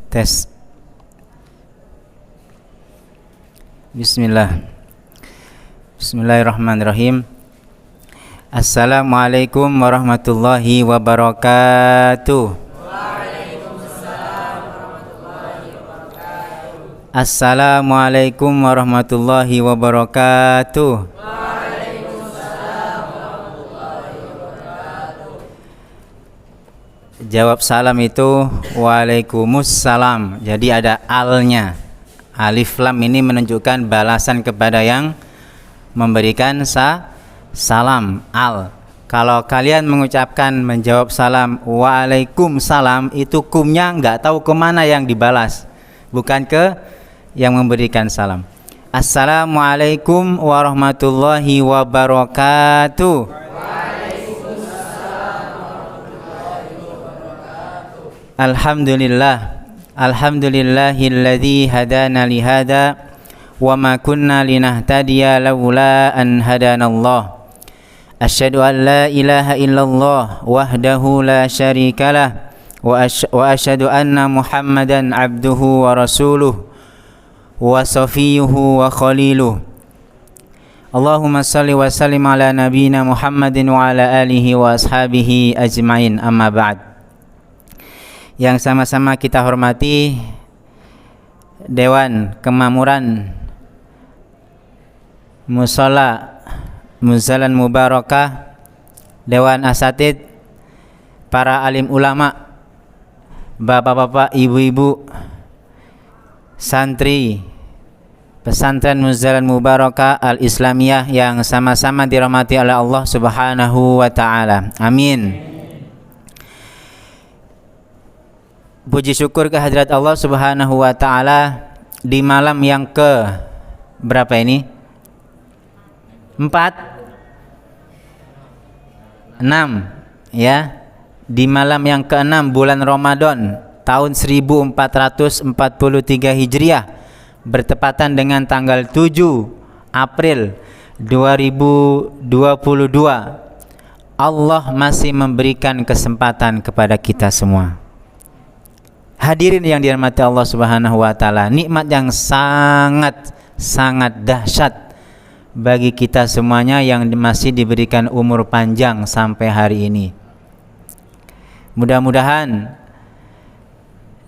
Tes. Bismillah. Bismillahirrahmanirrahim. Assalamualaikum warahmatullahi wabarakatuh. Waalaikumsalam warahmatullahi wabarakatuh. Assalamualaikum warahmatullahi wabarakatuh. Waalaikumsalam warahmatullahi wabarakatuh. Jawab salam itu Waalaikumsalam. Jadi ada alnya. Alif lam ini menunjukkan balasan kepada yang memberikan salam, al. Kalau kalian mengucapkan menjawab salam Waalaikumsalam, itu kumnya nggak tahu kemana yang dibalas, bukan ke yang memberikan salam. Assalamualaikum warahmatullahi wabarakatuh. Alhamdulillah, alhamdulillahilladzi hadana lihada wa ma kunna linahtadiya laula an hadanallah. Asyhadu an la ilaha illallah wahdahu la syarikalah wa asyhadu anna Muhammadan abduhu wa rasuluh wa safiyuhu wa khaliluh. Allahumma salli wa sallim ala nabiyyina Muhammadin wa ala alihi wa ashabihi ajmain, amma ba'd. Yang sama-sama kita hormati Dewan Kemakmuran Mushola Muzalan Mubarakah, Dewan Asatid, para alim ulama, bapak-bapak, ibu-ibu, santri pesantren Muzalan Mubarakah Al-Islamiyah yang sama-sama dirahmati oleh Allah Subhanahu wa ta'ala. Amin. Puji syukur kehadirat Allah Subhanahu wa ta'ala di malam yang ke berapa ini? 4 6 ya. Di malam yang ke-6 bulan Ramadan tahun 1443 Hijriah, bertepatan dengan tanggal 7 April 2022. Allah masih memberikan kesempatan kepada kita semua. Hadirin yang dirahmati Allah Subhanahu wa ta'ala, nikmat yang sangat dahsyat bagi kita semuanya yang masih diberikan umur panjang sampai hari ini. Mudah-mudahan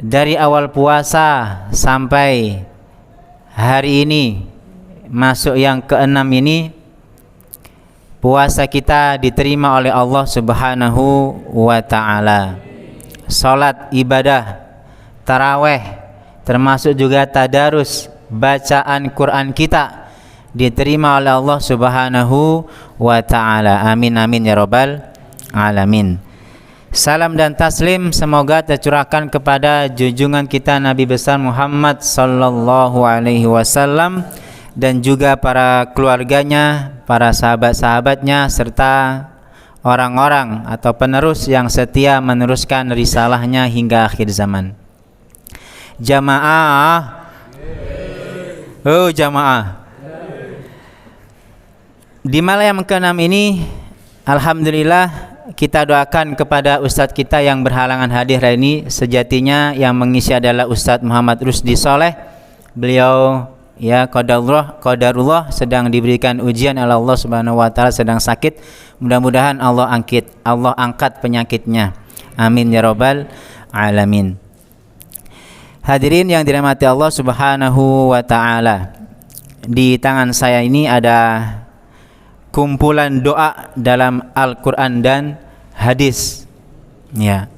dari awal puasa sampai hari ini masuk yang ke-6 ini, puasa kita diterima oleh Allah Subhanahu wa ta'ala. Salat, ibadah, taraweh, termasuk juga tadarus, bacaan Quran kita diterima oleh Allah Subhanahu wa ta'ala. Amin amin ya rabbal alamin. Salam dan taslim semoga tercurahkan kepada junjungan kita Nabi besar Muhammad sallallahu alaihi wasallam dan juga para keluarganya, para sahabat-sahabatnya, serta orang-orang atau penerus yang setia meneruskan risalahnya hingga akhir zaman. Jamaah, oh jamaah, di malam yang ke-6 ini alhamdulillah kita doakan kepada ustadz kita yang berhalangan hadir hari ini. Sejatinya yang mengisi adalah Ustadz Muhammad Rusdi Soleh. Beliau ya qadarullah sedang diberikan ujian oleh Allah Subhanahu wa ta'ala, sedang sakit. Mudah-mudahan Allah angkat penyakitnya. Amin ya rabbal alamin. Hadirin yang dirahmati Allah Subhanahu wa ta'ala, di tangan saya ini ada kumpulan doa dalam Al-Quran dan hadis ya.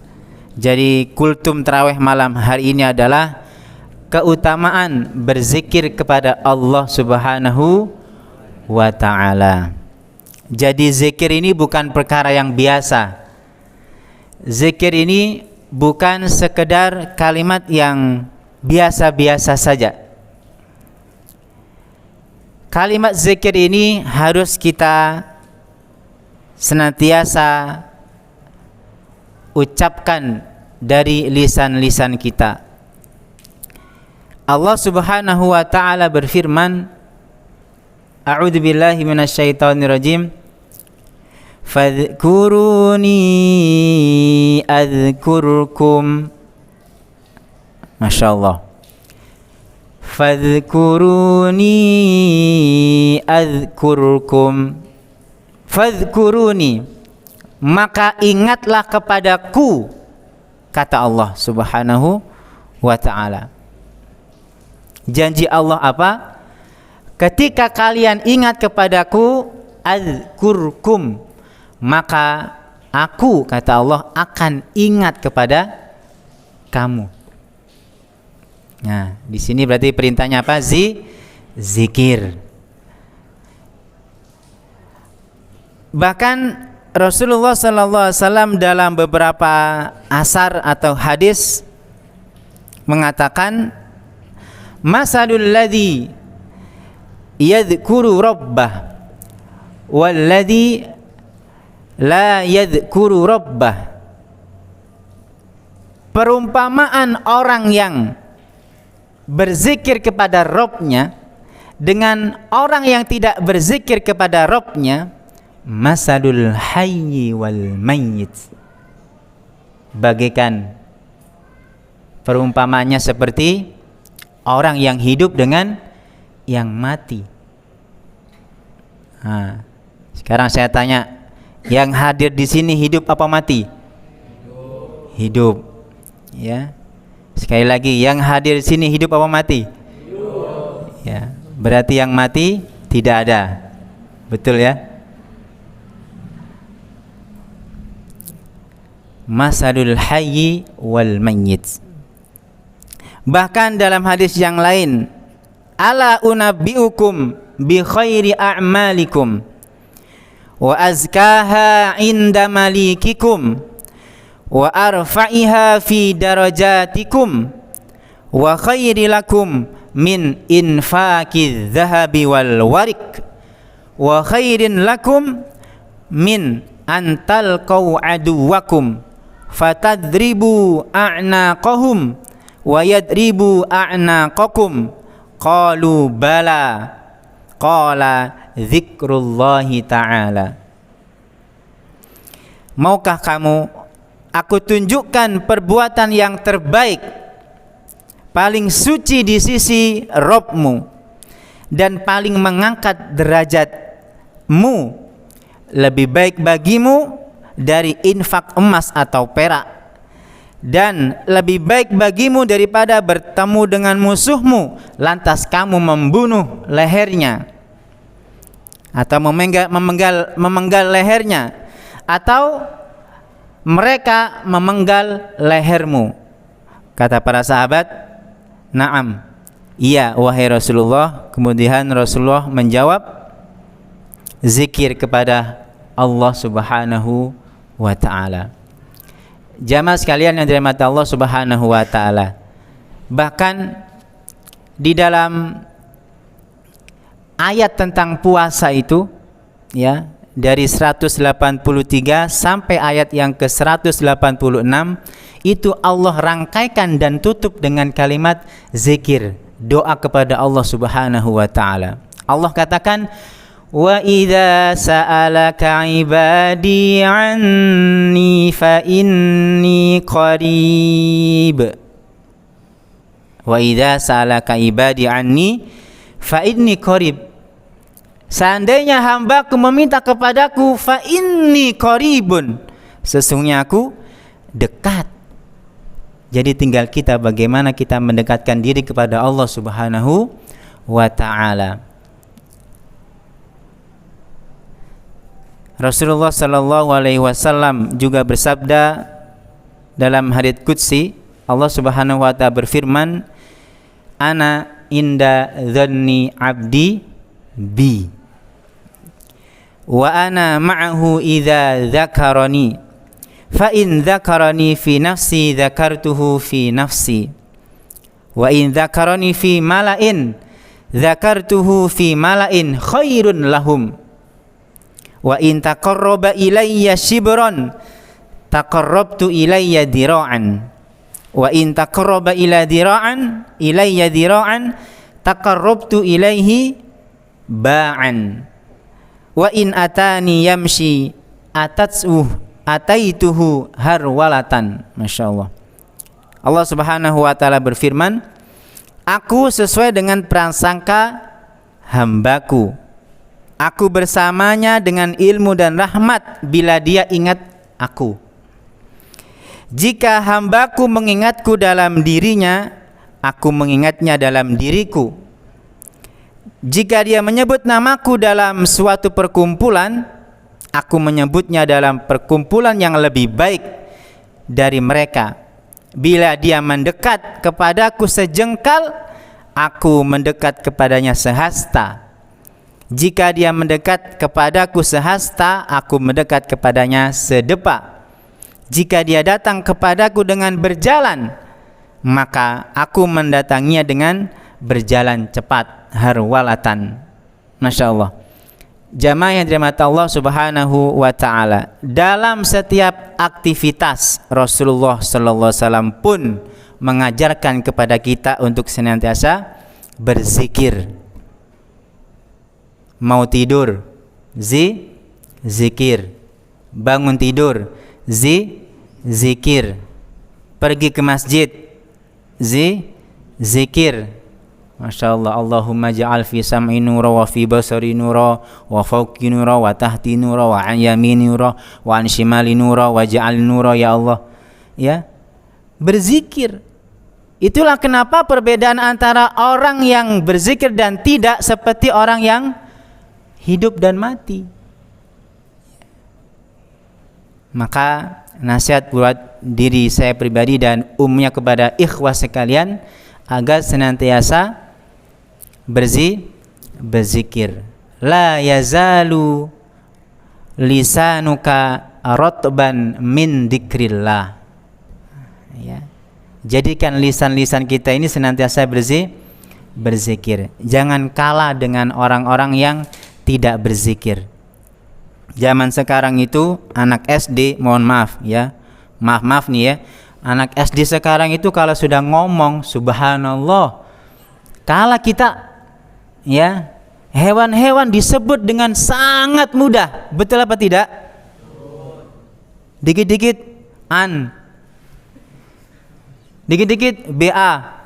Jadi kultum tarawih malam hari ini adalah keutamaan berzikir kepada Allah Subhanahu wa ta'ala. Jadi zikir ini bukan perkara yang biasa. Zikir ini bukan sekedar kalimat yang biasa-biasa saja. Kalimat zikir ini harus kita senantiasa ucapkan dari lisan-lisan kita. Allah Subhanahu wa ta'ala berfirman, A'udzu billahi minasyaitonir rajim. Fadhkuruni adzkurkum. Masya Allah. Fadhkuruni adzkurkum. Fadhkuruni, maka ingatlah kepadaku, kata Allah Subhanahu wa ta'ala. Janji Allah apa? Ketika kalian ingat kepadaku, adzkurkum, maka aku, kata Allah, akan ingat kepada kamu. Nah, di sini berarti perintahnya apa? Zikir. Bahkan Rasulullah sallallahu alaihi wasallam dalam beberapa asar atau hadis mengatakan, masalul ladzi yadhkuru rabbah wal ladzi la yadhkuru rabbah. Perumpamaan orang yang berzikir kepada Rabb-nya dengan orang yang tidak berzikir kepada Rabb-nya, masalul hayyi wal mayyit, bagaikan perumpamanya seperti orang yang hidup dengan yang mati. Nah, sekarang saya tanya, yang hadir di sini hidup apa mati? Hidup. Ya. Sekali lagi, yang hadir di sini hidup apa mati? Hidup. Ya, berarti yang mati tidak ada. Betul ya? Masalul hayyi wal mayyit. Bahkan dalam hadis yang lain, ala unabbiukum bi khairi a'malikum wa azkaha inda malikikum wa arfa'iha fi darajatikum wa khairi lakum min infaqiz zahabi wal warik wa khairin lakum min antalqau aduwakum fatadribu a'naqahum wa yadribu a'naqakum. Qalu bala. Qala dzikrullahi ta'ala. Maukah kamu aku tunjukkan perbuatan yang terbaik, paling suci di sisi Rabb-mu, dan paling mengangkat derajatmu, lebih baik bagimu dari infak emas atau perak, dan lebih baik bagimu daripada bertemu dengan musuhmu lantas kamu membunuh lehernya atau memenggal lehernya, atau mereka memenggal lehermu. Kata para sahabat, "Na'am." Iya, wahai Rasulullah. Kemudian Rasulullah menjawab, zikir kepada Allah Subhanahu wa ta'ala. Jamaah sekalian yang dirahmati Allah Subhanahu wa ta'ala, bahkan di dalam ayat tentang puasa itu, ya, dari 183 sampai ayat yang ke-186 itu Allah rangkaikan dan tutup dengan kalimat zikir, doa kepada Allah Subhanahu wa ta'ala. Allah katakan, wa idza sa'alaka ibadi anni fa inni qarib. Wa idza sa'alaka ibadi anni fa inni qarib. Seandainya hambaku meminta kepadaku, fa inni qaribun, sesungguhnya aku dekat. Jadi tinggal kita bagaimana kita mendekatkan diri kepada Allah Subhanahu wa ta'ala. Rasulullah sallallahu alaihi wasallam juga bersabda dalam hadits qudsi, Allah Subhanahu wa ta'ala berfirman, ana inda dhanni abdi bi wa ana ma'ahu idza dzakarani fa in dzakarani fi nafsi dzakartuhu fi nafsi wa in dzakarani fi mala'in dzakartuhu fi mala'in khairun lahum wa in taqarraba ilayya shibran taqarrabtu ilayya dira'an wa in taqarraba ilayya dira'an taqarrabtu ilayhi ba'an wa in atani yamshi ataituhu harwalatan. Masya Allah. Allah Subhanahu wa taala berfirman, "Aku sesuai dengan prasangka hambaku. Aku bersamanya dengan ilmu dan rahmat bila dia ingat aku. Jika hambaku mengingatku dalam dirinya, aku mengingatnya dalam diriku. Jika dia menyebut namaku dalam suatu perkumpulan, aku menyebutnya dalam perkumpulan yang lebih baik dari mereka. Bila dia mendekat kepadaku sejengkal, aku mendekat kepadanya sehasta. Jika dia mendekat kepadaku sehasta, aku mendekat kepadanya sedepa. Jika dia datang kepadaku dengan berjalan, maka aku mendatanginya dengan berjalan cepat, harwalatan." Masya Allah. Jamaah yang dirahmati Allah Subhanahu wa taala, dalam setiap aktivitas Rasulullah sallallahu alaihi wasallam pun mengajarkan kepada kita untuk senantiasa berzikir. Mau tidur, zikir. Bangun tidur, zikir. Pergi ke masjid, zikir. Masya Allah. Allahumma ja'al fi sam'i nura wa fi basari nura wa fawqi nura wa tahti nura wa an yamini nura wa an shimali nura wa ja'al nura ya Allah. Ya, berzikir. Itulah kenapa perbedaan antara orang yang berzikir dan tidak seperti orang yang hidup dan mati. Maka nasihat buat diri saya pribadi dan umumnya kepada ikhwah sekalian agar senantiasa berzikir. La yazalu lisanuka rotban min dzikrillah. Ya. Jadikan lisan-lisan kita ini senantiasa berzikir. Jangan kalah dengan orang-orang yang tidak berzikir. Zaman sekarang itu anak SD, mohon maaf ya. Maaf nih ya. Anak SD sekarang itu kalau sudah ngomong subhanallah, kala kita ya, hewan-hewan disebut dengan sangat mudah. Betul apa tidak? Dikit-dikit an, dikit-dikit ba.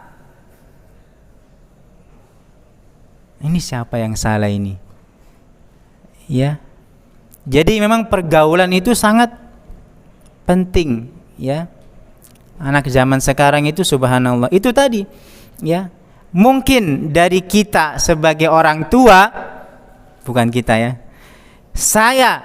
Ini siapa yang salah ini? Ya. Jadi memang pergaulan itu sangat penting ya. Anak zaman sekarang itu subhanallah. Itu tadi ya. Mungkin dari kita sebagai orang tua, bukan kita ya, saya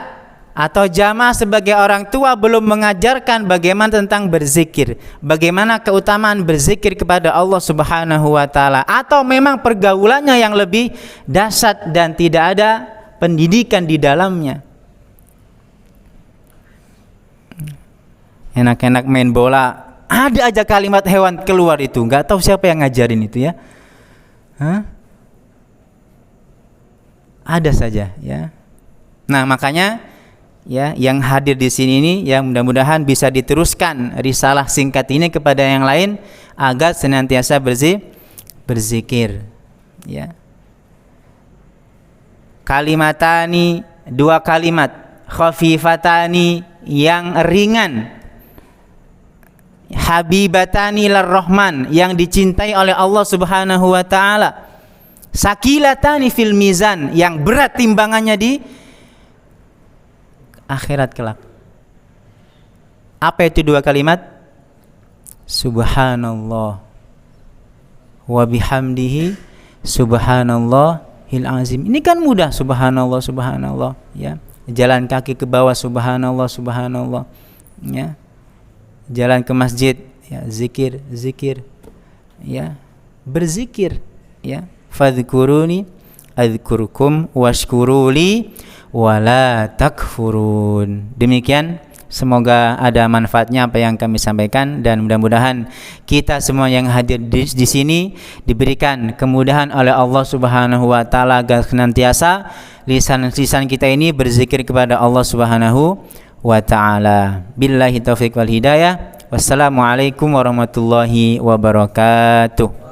atau jamaah sebagai orang tua belum mengajarkan bagaimana tentang berzikir, bagaimana keutamaan berzikir kepada Allah Subhanahu wa taala, atau memang pergaulannya yang lebih dahsyat dan tidak ada pendidikan di dalamnya. Enak-enak main bola, ada aja kalimat hewan keluar itu, nggak tahu siapa yang ngajarin itu ya. Ada saja ya. Nah makanya ya, yang hadir di sini ini ya, mudah-mudahan bisa diteruskan risalah singkat ini kepada yang lain agar senantiasa berzikir ya. Kalimatani, dua kalimat, khafifatani, yang ringan, habibatani lirrahman, yang dicintai oleh Allah Subhanahu wa taala, sakilatani fil mizan, yang berat timbangannya di akhirat kelak. Apa itu dua kalimat? Subhanallah wa bihamdihi subhanallahil azim. Ini kan mudah, subhanallah subhanallah ya. Jalan kaki ke bawah subhanallah subhanallah ya. Jalan ke masjid ya, zikir ya, berzikir ya. Fadhkuruni adzkurkum washkuruli wala takfurun. Demikian, semoga ada manfaatnya apa yang kami sampaikan, dan mudah-mudahan kita semua yang hadir di sini diberikan kemudahan oleh Allah Subhanahu wa taala agar senantiasa lisan-lisan kita ini berzikir kepada Allah Subhanahu wa ta'ala. Billahi taufiq wal hidayah. Wassalamualaikum warahmatullahi wabarakatuh.